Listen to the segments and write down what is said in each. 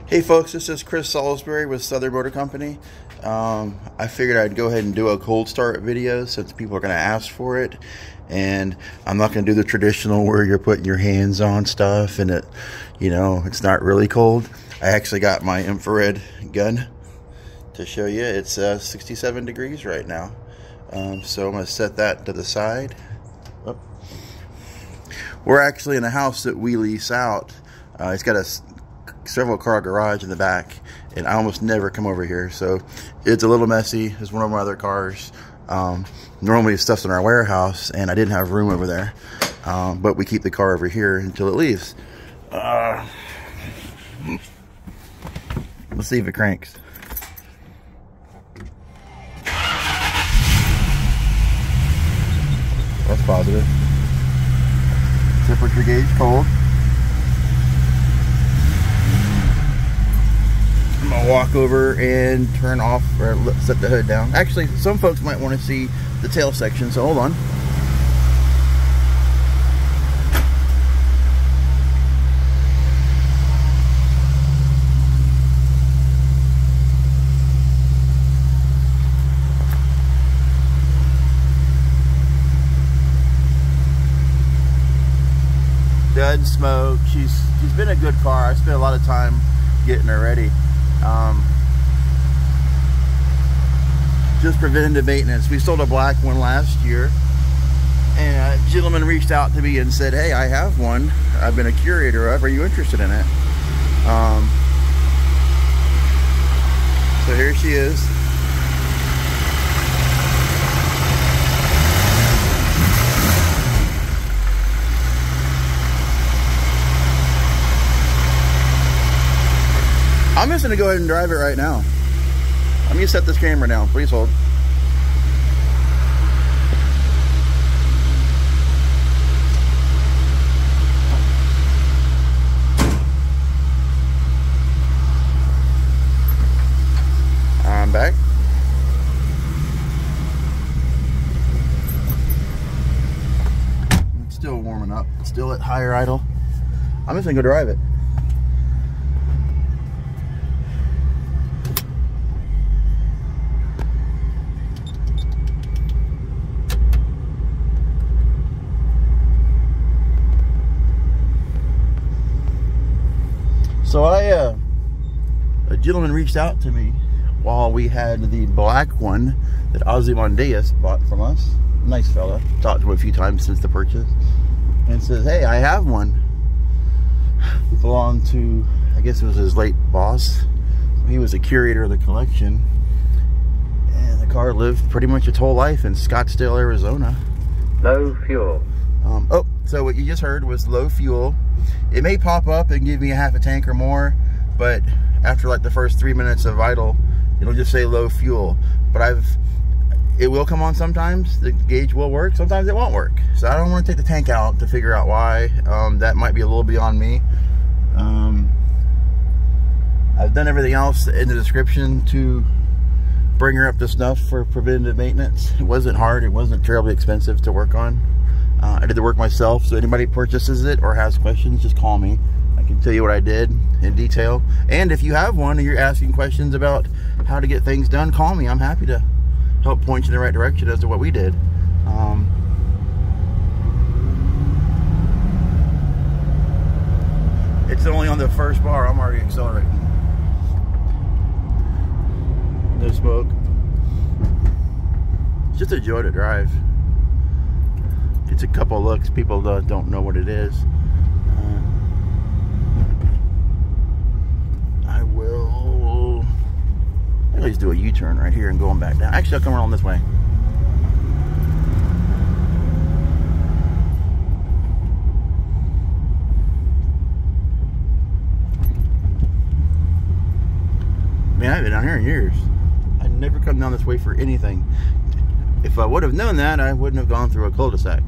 Hey folks, this is Chris Salisbury with Southern Motor Company. I figured I'd go ahead and do a cold start video since people are going to ask for it. And I'm not going to do the traditional where you're putting your hands on stuff and it's not really cold. I actually got my infrared gun to show you. It's 67 degrees right now. So I'm going to set that to the side. Oh. We're actually in a house that we lease out. It's got a several car garage in the back, and I almost never come over here, so it's a little messy. It's one of my other cars. Normally stuff's in our warehouse, and I didn't have room over there, but we keep the car over here until it leaves. Let's see if it cranks. That's positive. Temperature gauge cold. I'm gonna walk over and turn off or set the hood down. Actually, some folks might want to see the tail section, so hold on. Doesn't smoke. She's been a good car. I spent a lot of time getting her ready. Just preventative maintenance. We sold a black one last year, and a gentleman reached out to me and said, hey, I have one I've been a curator of, are you interested in it? So here she is. I'm just going to go ahead and drive it right now. Let me set this camera down. Please hold. I'm back. It's still warming up. It's still at higher idle. I'm just going to go drive it. So a gentleman reached out to me while we had the black one that Ozymandias bought from us. Nice fella. Talked to him a few times since the purchase. And says, hey, I have one. It belonged to, I guess it was his late boss. He was a curator of the collection. And the car lived pretty much its whole life in Scottsdale, Arizona. Low fuel. So what you just heard was low fuel. It may pop up and give me a half a tank or more, but after like the first 3 minutes of idle, it'll just say low fuel. But it will come on sometimes. The gauge will work. Sometimes it won't work. So I don't want to take the tank out to figure out why. That might be a little beyond me. I've done everything else in the description to bring her up to snuff for preventative maintenance. It wasn't hard. It wasn't terribly expensive to work on. I did the work myself, so anybody purchases it or has questions, just call me. I can tell you what I did in detail. And if you have one and you're asking questions about how to get things done, call me. I'm happy to help point you in the right direction as to what we did. It's only on the first bar. I'm already accelerating. No smoke. It's just a joy to drive. It's a couple looks. People don't know what it is. I will at least do a U-turn right here and going back down. Actually, I'll come around this way. Man, I've been down here in years. I've never come down this way for anything. If I would have known that, I wouldn't have gone through a cul-de-sac.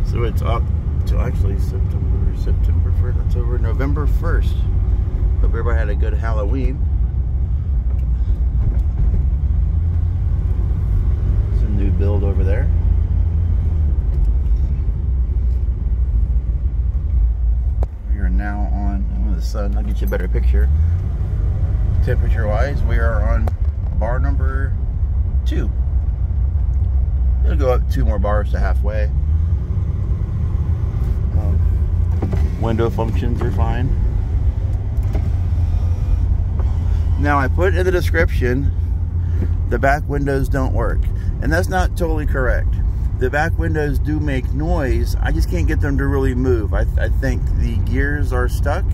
So it's up to actually September 1st, October, November 1st. Hope everybody had a good Halloween. get you a better picture. Temperature wise, we are on bar number 2. It'll go up 2 more bars to halfway. Window functions are fine. Now I put in the description the back windows don't work, and that's not totally correct. The back windows do make noise. I just can't get them to really move. I think the gears are stuck.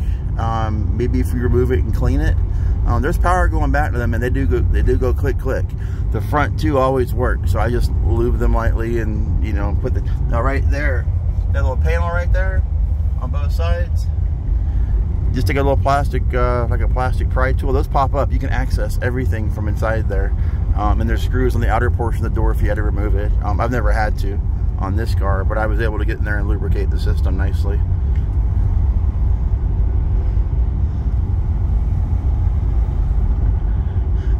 Maybe if you remove it and clean it. There's power going back to them, and they do go click click. The front 2 always work, so I just lube them lightly and, you know, put the, now right there, that little panel right there on both sides, just take a little plastic, like a plastic pry tool. Those pop up. You can access everything from inside there. And there's screws on the outer portion of the door if you had to remove it. I've never had to on this car, but I was able to get in there and lubricate the system nicely.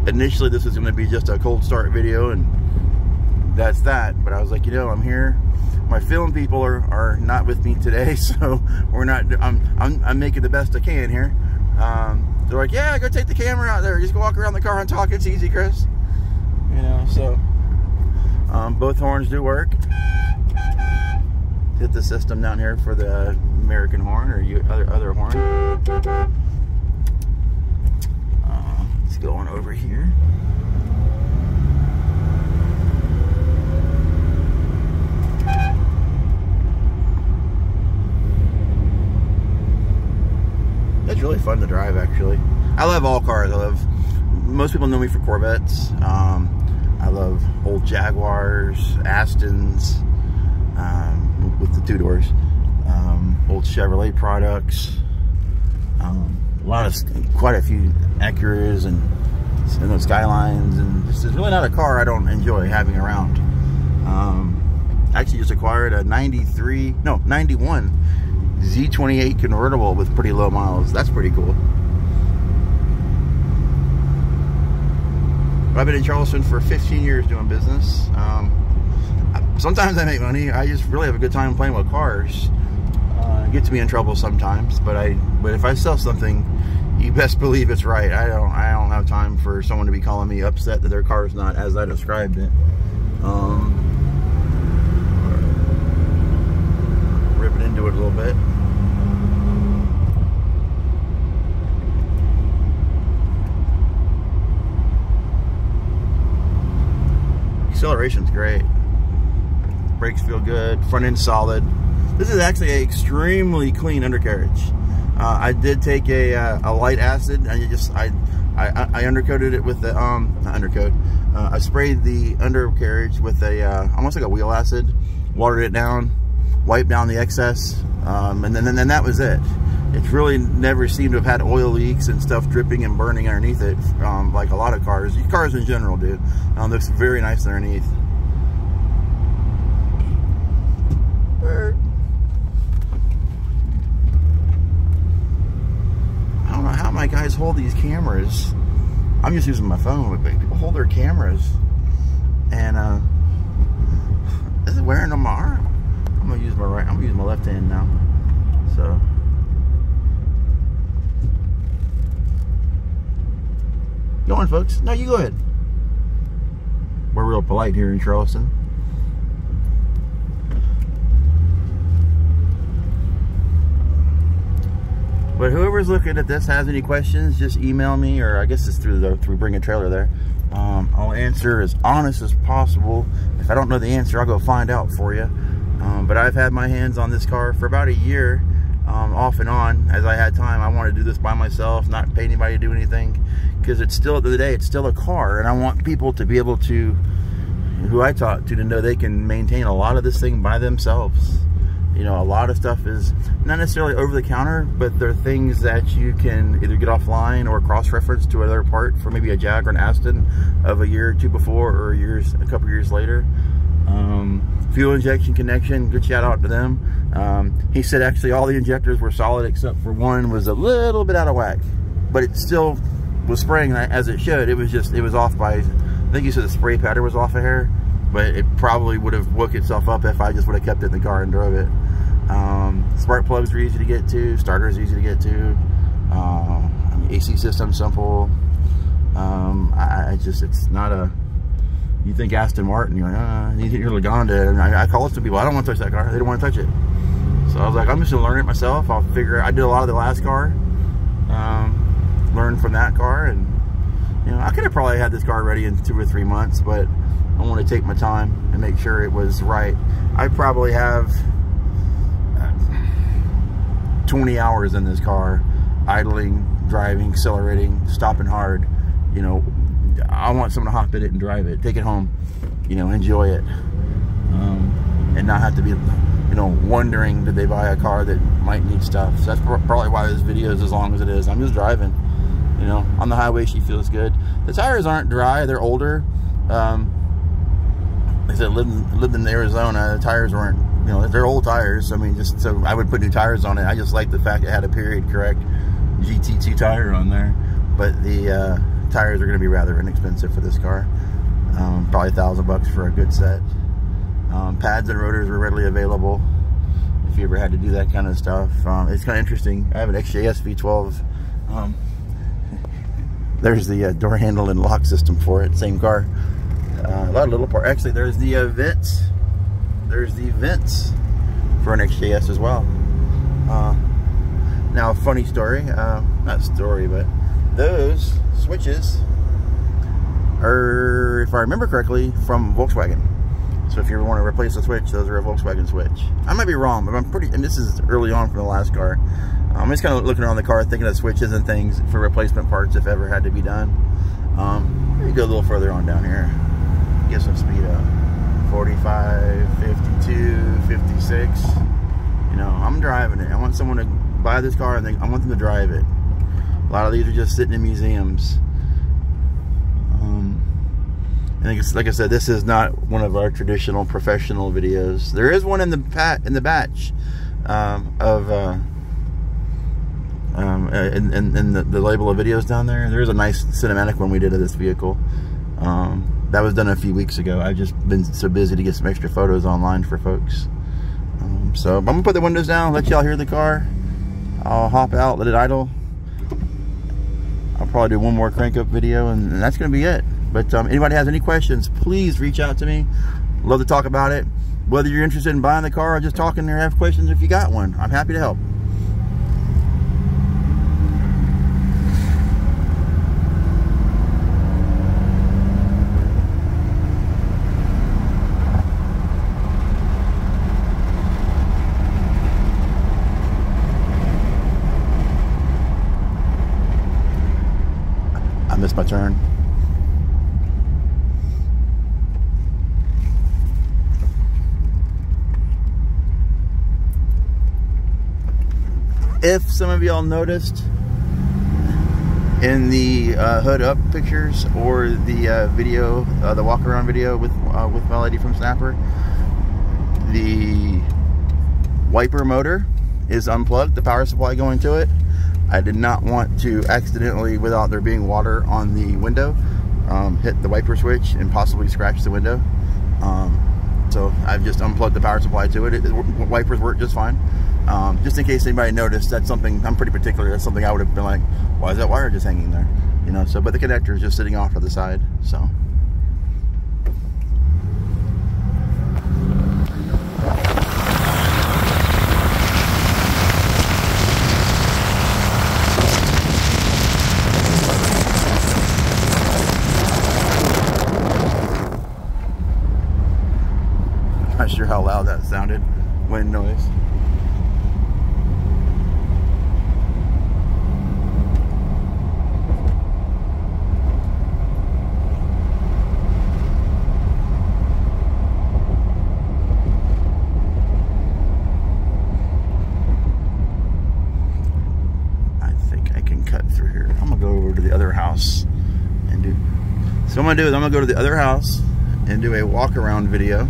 Initially, this was going to be just a cold start video, and that's that. But I was like, you know, I'm here. My film people are not with me today, so we're not. I'm making the best I can here. They're like, yeah, go take the camera out there. Just go walk around the car and talk. It's easy, Chris. You know, so both horns do work. Hit the system down here for the American horn or other horn. Let's go on over here. It's really fun to drive, actually. I love all cars. Most people know me for Corvettes. I love old Jaguars, Astons, with the 2 doors, old Chevrolet products, quite a few Acuras and those Skylines, and it's really not a car I don't enjoy having around. I actually just acquired a 91 Z28 convertible with pretty low miles. That's pretty cool. I've been in Charleston for 15 years doing business. Sometimes I make money. I just really have a good time playing with cars. It gets me in trouble sometimes, but if I sell something, you best believe it's right. I don't have time for someone to be calling me upset that their car is not as I described it. Ripping into it a little bit. Acceleration's great. Brakes feel good. Front end solid. This is actually an extremely clean undercarriage. I did take a light acid, and I undercoated it with the not undercoat. I sprayed the undercarriage with a almost like a wheel acid, watered it down, wiped down the excess, and then that was it. It's really never seemed to have had oil leaks and stuff dripping and burning underneath it, like a lot of cars. Cars in general do. Looks very nice underneath. I don't know how my guys hold these cameras. I'm just using my phone, but people hold their cameras, and is it wearing them arm? I'm gonna use my right. I'm gonna use my left hand now. So. Go on, folks. No, you go ahead. We're real polite here in Charleston. But whoever's looking at this has any questions, just email me, or I guess it's through Bring a Trailer there. I'll answer as honest as possible. If I don't know the answer, I'll go find out for you. But I've had my hands on this car for about a year, off and on, as I had time. I want to do this by myself, not pay anybody to do anything, because it's still, at the end of the day, it's still a car, and I want people to be able to, who I talk to know they can maintain a lot of this thing by themselves. You know, a lot of stuff is not necessarily over the counter, but they're things that you can either get offline or cross-reference to another part for maybe a Jag or an Aston of a year or two before, or a couple years later. Fuel injection connection, good shout out to them. He said actually all the injectors were solid except for one was a little bit out of whack, but it still was spraying as it should. It was off by, I think he said the spray pattern was off a hair, but it probably would have woke itself up if I just would have kept it in the car and drove it. Spark plugs are easy to get to, starter is easy to get to. I mean, AC system simple. It's not a, you think Aston Martin, you're like, you think you're Lagonda, and I call it to people, I don't want to touch that car, they don't want to touch it. So I was like, I'm just gonna learn it myself. I'll figure, I did a lot of the last car, learned from that car, and you know, I could have probably had this car ready in 2 or 3 months, but I want to take my time and make sure it was right. I probably have 20 hours in this car, idling, driving, accelerating, stopping hard. You know, I want someone to hop in it and drive it, take it home, you know, enjoy it, and not have to be, you know, wondering, did they buy a car that might need stuff. So that's probably why this video is as long as it is. I'm just driving, you know, on the highway. She feels good. The tires aren't dry, they're older. Like I said, lived in Arizona, the tires weren't, you know, they're old tires. I mean, just so I would put new tires on it. I just like the fact it had a period correct GT2 tire on there. But the tires are going to be rather inexpensive for this car. Probably $1,000 for a good set. Pads and rotors were readily available if you ever had to do that kind of stuff. It's kind of interesting. I have an XJS V12. There's the door handle and lock system for it. Same car. A lot of little parts. Actually, there's the vents. There's the vents for an XJS as well. Now, a funny story. Not story, but those switches are, if I remember correctly, from Volkswagen. So if you ever want to replace a switch, those are a Volkswagen switch. I might be wrong, but I'm pretty, and this is early on from the last car. I'm just kind of looking around the car, thinking of switches and things for replacement parts if ever had to be done. Let me go a little further on down here. Get some speed up. 45, 52, 56. You know, I'm driving it. I want someone to buy this car and I want them to drive it. A lot of these are just sitting in museums. And like I said, this is not one of our traditional professional videos. There is one in the batch in the label of videos down there. There is a nice cinematic one we did of this vehicle. That was done a few weeks ago. I've just been so busy to get some extra photos online for folks. So I'm gonna put the windows down, let y'all hear the car. I'll hop out, let it idle. I'll probably do one more crank up video, and that's gonna be it. But anybody has any questions, please reach out to me. Love to talk about it. Whether you're interested in buying the car or just talking or have questions, if you got one, I'm happy to help. I missed my turn. If some of y'all noticed in the hood up pictures or the video, the walk around video with my lady from Snapper, the wiper motor is unplugged, the power supply going to it. I did not want to accidentally, without there being water on the window, hit the wiper switch and possibly scratch the window. So I've just unplugged the power supply to it. Wipers work just fine. Just in case anybody noticed, that's something, I'm pretty particular, that's something I would have been like, why is that wire just hanging there? You know, so, but the connector is just sitting off to the side, so. Not sure how loud that sounded. Wind noise. I think I can cut through here. I'm gonna go over to the other house and do. So what I'm gonna do is I'm gonna go to the other house and do a walk around video.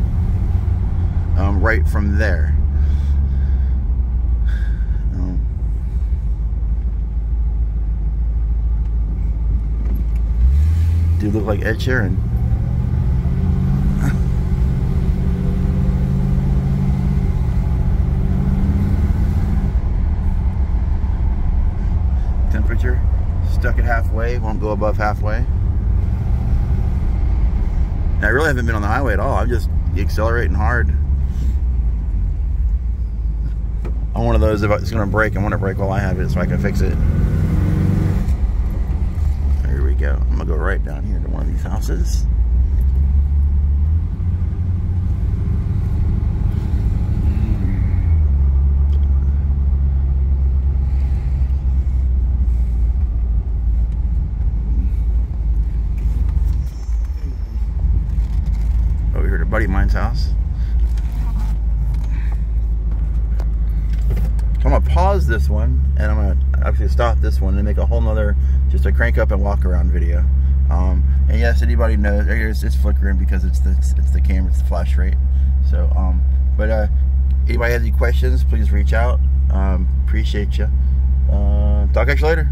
Right from there. Do you look like Ed Sheeran? stuck at halfway, won't go above halfway. And I really haven't been on the highway at all. I'm just accelerating hard. I'm one of those, if it's going to break, I want to brake while I have it so I can fix it. There we go. I'm going to go right down here to one of these houses. Over here to a buddy of mine's house. So I'm going to pause this one, and I'm going to actually stop this one and make a whole nother, just a crank up and walk around video. And yes, anybody knows, it's flickering because it's the camera, it's the flash rate. So, anybody has any questions, please reach out. Appreciate you. Talk at you later.